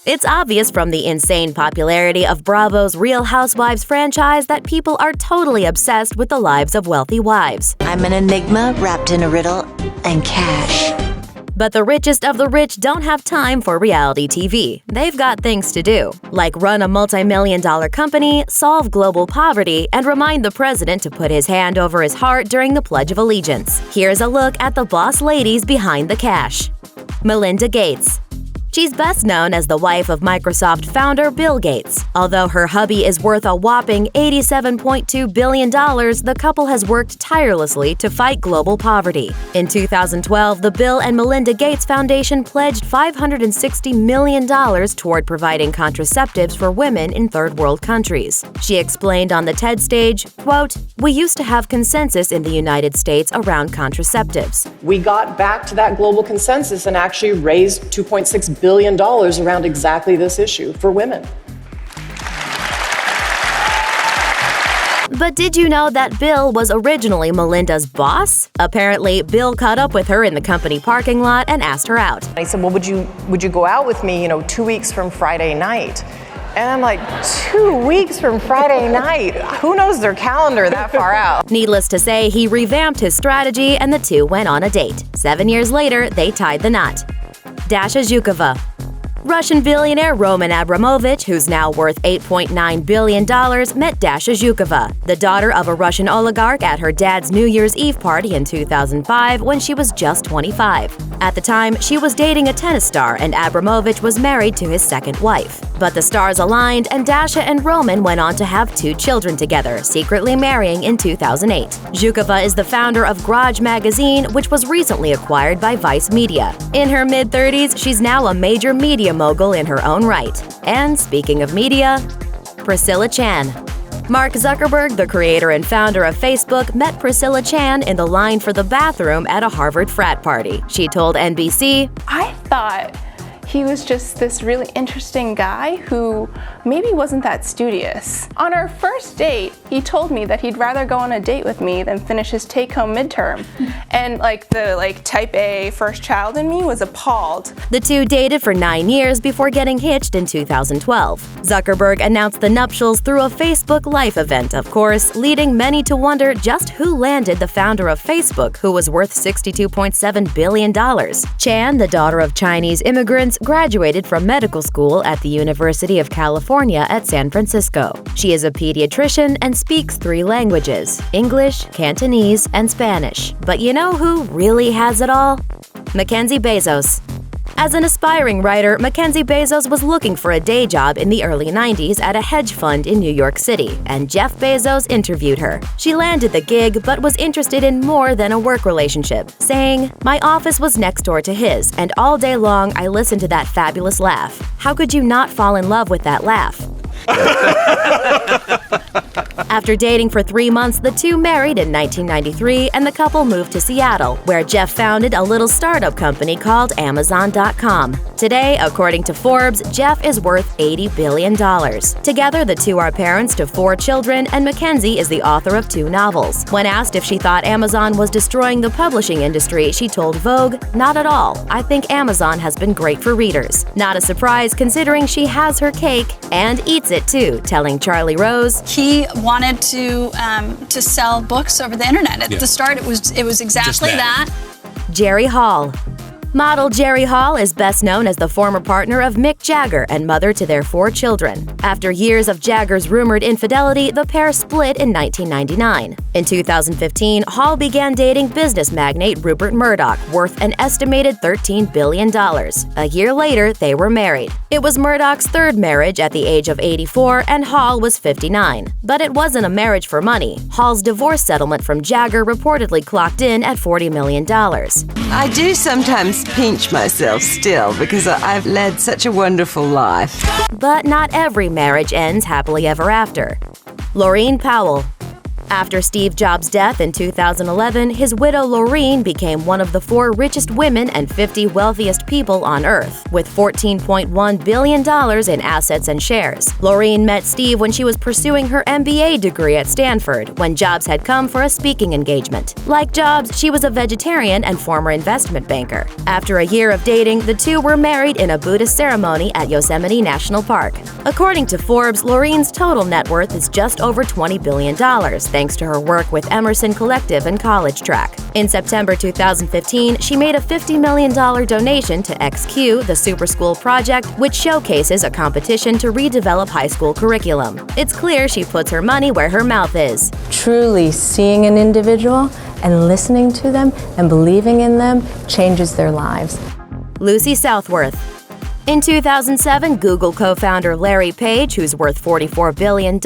It's obvious from the insane popularity of Bravo's Real Housewives franchise that people are totally obsessed with the lives of wealthy wives. I'm an enigma wrapped in a riddle and cash. But the richest of the rich don't have time for reality TV. They've got things to do, like run a multi-million-dollar company, solve global poverty, and remind the president to put his hand over his heart during the Pledge of Allegiance. Here's a look at the boss ladies behind the cash. Melinda Gates. She's best known as the wife of Microsoft founder Bill Gates. Although her hubby is worth a whopping $87.2 billion, the couple has worked tirelessly to fight global poverty. In 2012, the Bill and Melinda Gates Foundation pledged $560 million toward providing contraceptives for women in third world countries. She explained on the TED stage, quote, "We used to have consensus in the United States around contraceptives. We got back to that global consensus and actually raised $2.6 billion around exactly this issue for women." But did you know that Bill was originally Melinda's boss? Apparently, Bill caught up with her in the company parking lot and asked her out. I said, well, would you go out with me, 2 weeks from Friday night? And I'm like, 2 weeks from Friday night? Who knows their calendar that far out? Needless to say, he revamped his strategy and the two went on a date. 7 years later, they tied the knot. Dasha Zhukova. Russian billionaire Roman Abramovich, who's now worth $8.9 billion, met Dasha Zhukova, the daughter of a Russian oligarch, at her dad's New Year's Eve party in 2005 when she was just 25. At the time, she was dating a tennis star and Abramovich was married to his second wife. But the stars aligned and Dasha and Roman went on to have 2 children together, secretly marrying in 2008. Zhukova is the founder of Garage magazine, which was recently acquired by Vice Media. In her mid-30s, she's now a major media mogul in her own right. And speaking of media, Priscilla Chan. Mark Zuckerberg, the creator and founder of Facebook, met Priscilla Chan in the line for the bathroom at a Harvard frat party. She told NBC, "I thought he was just this really interesting guy who maybe wasn't that studious. On our first date, he told me that he'd rather go on a date with me than finish his take-home midterm." And the type A first child in me was appalled. The two dated for 9 years before getting hitched in 2012. Zuckerberg announced the nuptials through a Facebook Live event, of course, leading many to wonder just who landed the founder of Facebook, who was worth $62.7 billion. Chan, the daughter of Chinese immigrants, graduated from medical school at the University of California at San Francisco. She is a pediatrician and speaks 3 languages: English, Cantonese, and Spanish. But you know who really has it all? Mackenzie Bezos. As an aspiring writer, Mackenzie Bezos was looking for a day job in the early 90s at a hedge fund in New York City, and Jeff Bezos interviewed her. She landed the gig but was interested in more than a work relationship, saying, "My office was next door to his, and all day long I listened to that fabulous laugh. How could you not fall in love with that laugh?" After dating for 3 months, the two married in 1993 and the couple moved to Seattle, where Jeff founded a little startup company called Amazon.com. Today, according to Forbes, Jeff is worth $80 billion. Together, the two are parents to 4 children, and Mackenzie is the author of 2 novels. When asked if she thought Amazon was destroying the publishing industry, she told Vogue, "Not at all. I think Amazon has been great for readers." Not a surprise considering she has her cake and eats it too, telling Charlie Rose, "He wanted to sell books over the internet. At the start, it was exactly that." Jerry Hall. Model Jerry Hall is best known as the former partner of Mick Jagger and mother to their 4 children. After years of Jagger's rumored infidelity, the pair split in 1999. In 2015, Hall began dating business magnate Rupert Murdoch, worth an estimated $13 billion. A year later, they were married. It was Murdoch's 3rd marriage at the age of 84, and Hall was 59. But it wasn't a marriage for money. Hall's divorce settlement from Jagger reportedly clocked in at $40 million. I do sometimes pinch myself still because I've led such a wonderful life. But not every marriage ends happily ever after. Laurene Powell. After Steve Jobs' death in 2011, his widow Laurene became one of the 4 richest women and 50 wealthiest people on Earth, with $14.1 billion in assets and shares. Laurene met Steve when she was pursuing her MBA degree at Stanford, when Jobs had come for a speaking engagement. Like Jobs, she was a vegetarian and former investment banker. After a year of dating, the two were married in a Buddhist ceremony at Yosemite National Park. According to Forbes, Laurene's total net worth is just over $20 billion, thanks to her work with Emerson Collective and College Track. In September 2015, she made a $50 million donation to XQ, the Super School project, which showcases a competition to redevelop high school curriculum. It's clear she puts her money where her mouth is. Truly seeing an individual and listening to them and believing in them changes their lives. Lucy Southworth. In 2007, Google co-founder Larry Page, who's worth $44 billion,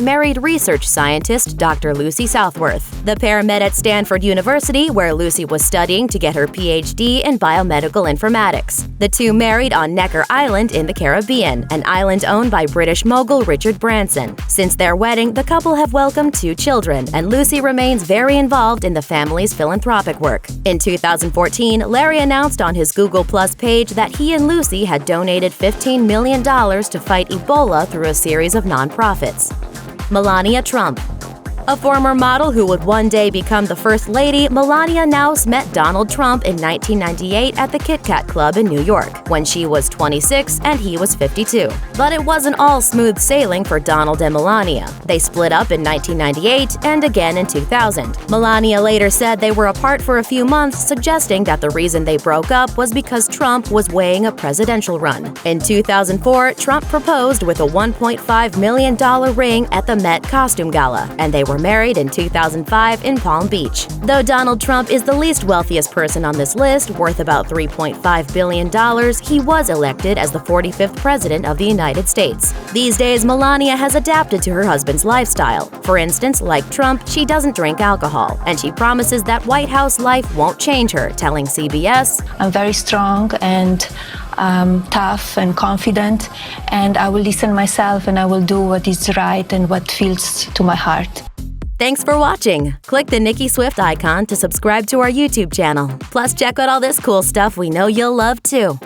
married research scientist Dr. Lucy Southworth. The pair met at Stanford University, where Lucy was studying to get her PhD in biomedical informatics. The two married on Necker Island in the Caribbean, an island owned by British mogul Richard Branson. Since their wedding, the couple have welcomed 2 children, and Lucy remains very involved in the family's philanthropic work. In 2014, Larry announced on his Google Plus page that he and Lucy had donated $15 million to fight Ebola through a series of nonprofits. Melania Trump. A former model who would one day become the First Lady, Melania now met Donald Trump in 1998 at the Kit Kat Club in New York, when she was 26 and he was 52. But it wasn't all smooth sailing for Donald and Melania. They split up in 1998 and again in 2000. Melania later said they were apart for a few months, suggesting that the reason they broke up was because Trump was weighing a presidential run. In 2004, Trump proposed with a $1.5 million ring at the Met Costume Gala, and they were married in 2005 in Palm Beach. Though Donald Trump is the least wealthiest person on this list, worth about $3.5 billion, he was elected as the 45th president of the United States. These days, Melania has adapted to her husband's lifestyle. For instance, like Trump, she doesn't drink alcohol, and she promises that White House life won't change her, telling CBS, "I'm very strong and tough and confident, and I will listen myself and I will do what is right and what feels to my heart." Thanks for watching. Click the Nicki Swift icon to subscribe to our YouTube channel. Plus, check out all this cool stuff we know you'll love too.